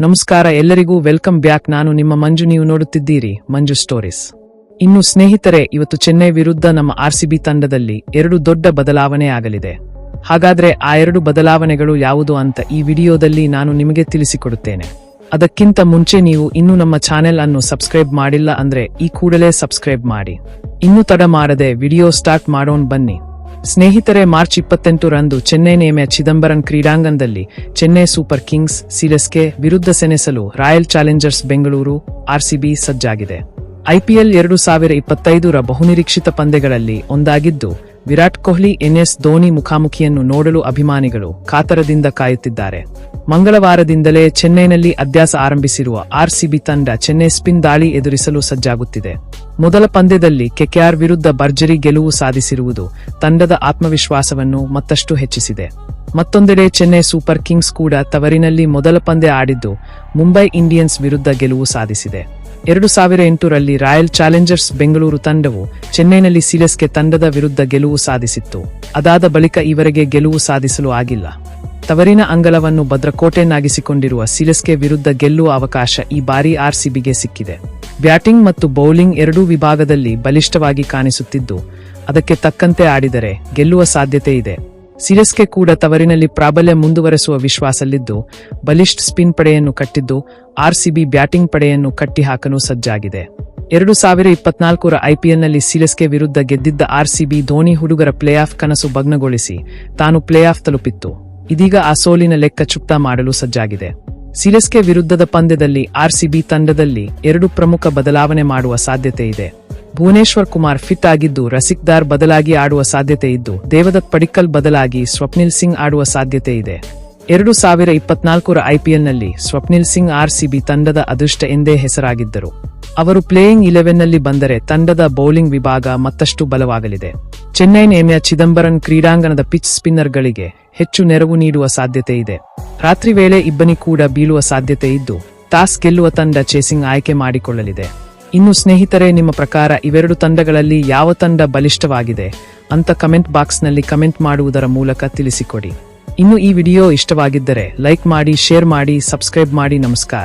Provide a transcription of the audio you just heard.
ನಮಸ್ಕಾರ ಎಲ್ಲರಿಗೂ welcome back. ನಾನು ನಿಮ್ಮ ಮಂಜು, ನೀವು ನೋಡುತ್ತಿದ್ದೀರಿ ಮಂಜು ಸ್ಟೋರೀಸ್. ಇನ್ನು ಸ್ನೇಹಿತರೆ, ಇವತ್ತು ಚೆನ್ನೈ ವಿರುದ್ಧ ನಮ್ಮ ಆರ್ಸಿಬಿ ತಂಡದಲ್ಲಿ 2 ದೊಡ್ಡ ಬದಲಾವಣೆ ಆಗಲಿದೆ. ಹಾಗಾದ್ರೆ ಆ 2 ಬದಲಾವಣೆಗಳು ಯಾವುದು ಅಂತ ಈ ವಿಡಿಯೋದಲ್ಲಿ ನಾನು ನಿಮಗೆ ತಿಳಿಸಿಕೊಡುತ್ತೇನೆ. ಅದಕ್ಕಿಂತ ಮುಂಚೆ ನೀವು ಇನ್ನೂ ನಮ್ಮ ಚಾನೆಲ್ ಅನ್ನು ಸಬ್ಸ್ಕ್ರೈಬ್ ಮಾಡಿಲ್ಲ ಅಂದ್ರೆ ಈ ಕೂಡಲೇ ಸಬ್ಸ್ಕ್ರೈಬ್ ಮಾಡಿ. ಇನ್ನು ತಡ ಮಾಡದೆ ವಿಡಿಯೋ ಸ್ಟಾರ್ಟ್ ಮಾಡೋಣ ಬನ್ನಿ. ಸ್ನೇಹಿತರೆ, ಮಾರ್ಚ್ 28 ರಂದು ಚೆನ್ನೈನ ಚಿದಂಬರಂ ಕ್ರೀಡಾಂಗಣದಲ್ಲಿ ಚೆನ್ನೈ ಸೂಪರ್ ಕಿಂಗ್ಸ್ ಸಿಎಸ್ಕೆ ವಿರುದ್ಧ ಸೆಣಸಲು ರಾಯಲ್ ಚಾಲೆಂಜರ್ಸ್ ಬೆಂಗಳೂರು ಆರ್ಸಿಬಿ ಸಜ್ಜಾಗಿದೆ. ಐಪಿಎಲ್ 2025 ಬಹುನಿರೀಕ್ಷಿತ ಪಂದ್ಯಗಳಲ್ಲಿ ಒಂದಾಗಿದ್ದು, ವಿರಾಟ್ ಕೊಹ್ಲಿ ಎನ್ಎಸ್ ಧೋನಿ ಮುಖಾಮುಖಿಯನ್ನು ನೋಡಲು ಅಭಿಮಾನಿಗಳು ಕಾತರದಿಂದ ಕಾಯುತ್ತಿದ್ದಾರೆ. ಮಂಗಳವಾರದಿಂದಲೇ ಚೆನ್ನೈನಲ್ಲಿ ಅಭ್ಯಾಸ ಆರಂಭಿಸಿರುವ ಆರ್ಸಿಬಿ ತಂಡ ಚೆನ್ನೈ ಸ್ಪಿನ್ ದಾಳಿ ಎದುರಿಸಲು ಸಜ್ಜಾಗುತ್ತಿದೆ. ಮೊದಲ ಪಂದ್ಯದಲ್ಲಿ ಕೆಕೆಆರ್ ವಿರುದ್ಧ ಭರ್ಜರಿ ಗೆಲುವು ಸಾಧಿಸಿರುವುದು ತಂಡದ ಆತ್ಮವಿಶ್ವಾಸವನ್ನು ಮತ್ತಷ್ಟು ಹೆಚ್ಚಿಸಿದೆ. ಮತ್ತೊಂದೆಡೆ ಚೆನ್ನೈ ಸೂಪರ್ ಕಿಂಗ್ಸ್ ಕೂಡ ತವರಿನಲ್ಲಿ ಮೊದಲ ಪಂದ್ಯ ಆಡಿದ್ದು ಮುಂಬೈ ಇಂಡಿಯನ್ಸ್ ವಿರುದ್ಧ ಗೆಲುವು ಸಾಧಿಸಿದೆ. 2008 ರಲ್ಲಿ ರಾಯಲ್ ಚಾಲೆಂಜರ್ಸ್ ಬೆಂಗಳೂರು ತಂಡವು ಚೆನ್ನೈನಲ್ಲಿ ಸಿಎಸ್ಕೆ ತಂಡದ ವಿರುದ್ಧ ಗೆಲುವು ಸಾಧಿಸಿತ್ತು. ಅದಾದ ಬಳಿಕ ಈವರೆಗೆ ಗೆಲುವು ಸಾಧಿಸಲು ಆಗಿಲ್ಲ. ತವರಿನ ಅಂಗಳವನ್ನು ಭದ್ರಕೋಟೆಯನ್ನಾಗಿಸಿಕೊಂಡಿರುವ ಸಿಎಸ್ಕೆ ವಿರುದ್ಧ ಗೆಲ್ಲುವ ಅವಕಾಶ ಈ ಬಾರಿ ಆರ್ಸಿಬಿಗೆ ಸಿಕ್ಕಿದೆ. ಬ್ಯಾಟಿಂಗ್ ಮತ್ತು ಬೌಲಿಂಗ್ ಎರಡೂ ವಿಭಾಗದಲ್ಲಿ ಬಲಿಷ್ಠವಾಗಿ ಕಾಣಿಸುತ್ತಿದ್ದು, ಅದಕ್ಕೆ ತಕ್ಕಂತೆ ಆಡಿದರೆ ಗೆಲ್ಲುವ ಸಾಧ್ಯತೆ ಇದೆ. ಸಿಎಸ್ಕೆ ಕೂಡ ತವರಿನಲ್ಲಿ ಪ್ರಾಬಲ್ಯ ಮುಂದುವರೆಸುವ ವಿಶ್ವಾಸಲ್ಲಿದ್ದು, ಬಲಿಷ್ಠ ಸ್ಪಿನ್ ಪಡೆಯನ್ನು ಕಟ್ಟಿದ್ದು ಆರ್ಸಿಬಿ ಬ್ಯಾಟಿಂಗ್ ಪಡೆಯನ್ನು ಕಟ್ಟಿಹಾಕಲು ಸಜ್ಜಾಗಿದೆ. 2024 ಐಪಿಎಲ್ನಲ್ಲಿ ಸಿಎಸ್ಕೆ ವಿರುದ್ಧ ಗೆದ್ದಿದ್ದ ಆರ್ಸಿಬಿ ಧೋನಿ ಹುಡುಗರ ಪ್ಲೇಆಫ್ ಕನಸು ಭಗ್ನಗೊಳಿಸಿ ತಾನು ಪ್ಲೇಆಫ್ ತಲುಪಿತ್ತು. ಇದೀಗ ಆ ಸೋಲಿನ ಲೆಕ್ಕ ಚುಕ್ತಾ ಮಾಡಲು ಸಜ್ಜಾಗಿದೆ. ಸಿಎಸ್ಕೆ ವಿರುದ್ಧದ ಪಂದ್ಯದಲ್ಲಿ ಆರ್ಸಿಬಿ ತಂಡದಲ್ಲಿ 2 ಪ್ರಮುಖ ಬದಲಾವಣೆ ಮಾಡುವ ಸಾಧ್ಯತೆ ಇದೆ. ಭುವನೇಶ್ವರ್ ಕುಮಾರ್ ಫಿಟ್ ಆಗಿದ್ದು ರಸಿಕ್ ದಾರ್ ಬದಲಾಗಿ ಆಡುವ ಸಾಧ್ಯತೆ ಇದ್ದು, ದೇವದತ್ ಪಡಿಕ್ಕಲ್ ಬದಲಾಗಿ ಸ್ವಪ್ನಿಲ್ ಸಿಂಗ್ ಆಡುವ ಸಾಧ್ಯತೆ ಇದೆ. 2024 ಐಪಿಎಲ್ನಲ್ಲಿ ಸ್ವಪ್ನಿಲ್ ಸಿಂಗ್ ಆರ್ಸಿಬಿ ತಂಡದ ಅದೃಷ್ಟ ಎಂದೇ ಹೆಸರಾಗಿದ್ದರು. ಅವರು ಪ್ಲೇಯಿಂಗ್ 11ನಲ್ಲಿ ಬಂದರೆ ತಂಡದ ಬೌಲಿಂಗ್ ವಿಭಾಗ ಮತ್ತಷ್ಟು ಬಲವಾಗಲಿದೆ. ಚೆನ್ನೈನ ಚಿದಂಬರಂ ಕ್ರೀಡಾಂಗಣದ ಪಿಚ್ ಸ್ಪಿನ್ನರ್ಗಳಿಗೆ ಹೆಚ್ಚು ನೆರವು ನೀಡುವ ಸಾಧ್ಯತೆ ಇದೆ. ರಾತ್ರಿ ವೇಳೆ ಇಬ್ಬನಿ ಕೂಡ ಬೀಳುವ ಸಾಧ್ಯತೆ ಇದ್ದು, ಟಾಸ್ ಗೆಲ್ಲುವ ತಂಡ ಚೇಸಿಂಗ್ ಆಯ್ಕೆ ಮಾಡಿಕೊಳ್ಳಲಿದೆ. ಇನ್ನು ಸ್ನೇಹಿತರೆ, ನಿಮ್ಮ ಪ್ರಕಾರ ಇವೆರಡು ತಂಡಗಳಲ್ಲಿ ಯಾವ ತಂಡ ಬಲಿಷ್ಠವಾಗಿದೆ ಅಂತ ಕಮೆಂಟ್ ಬಾಕ್ಸ್ನಲ್ಲಿ ಕಮೆಂಟ್ ಮಾಡುವುದರ ಮೂಲಕ ತಿಳಿಸಿಕೊಡಿ. ಇನ್ನು ಈ ವಿಡಿಯೋ ಇಷ್ಟವಾಗಿದ್ದರೆ ಲೈಕ್ ಮಾಡಿ, ಶೇರ್ ಮಾಡಿ, ಸಬ್ಸ್ಕ್ರೈಬ್ ಮಾಡಿ. ನಮಸ್ಕಾರ.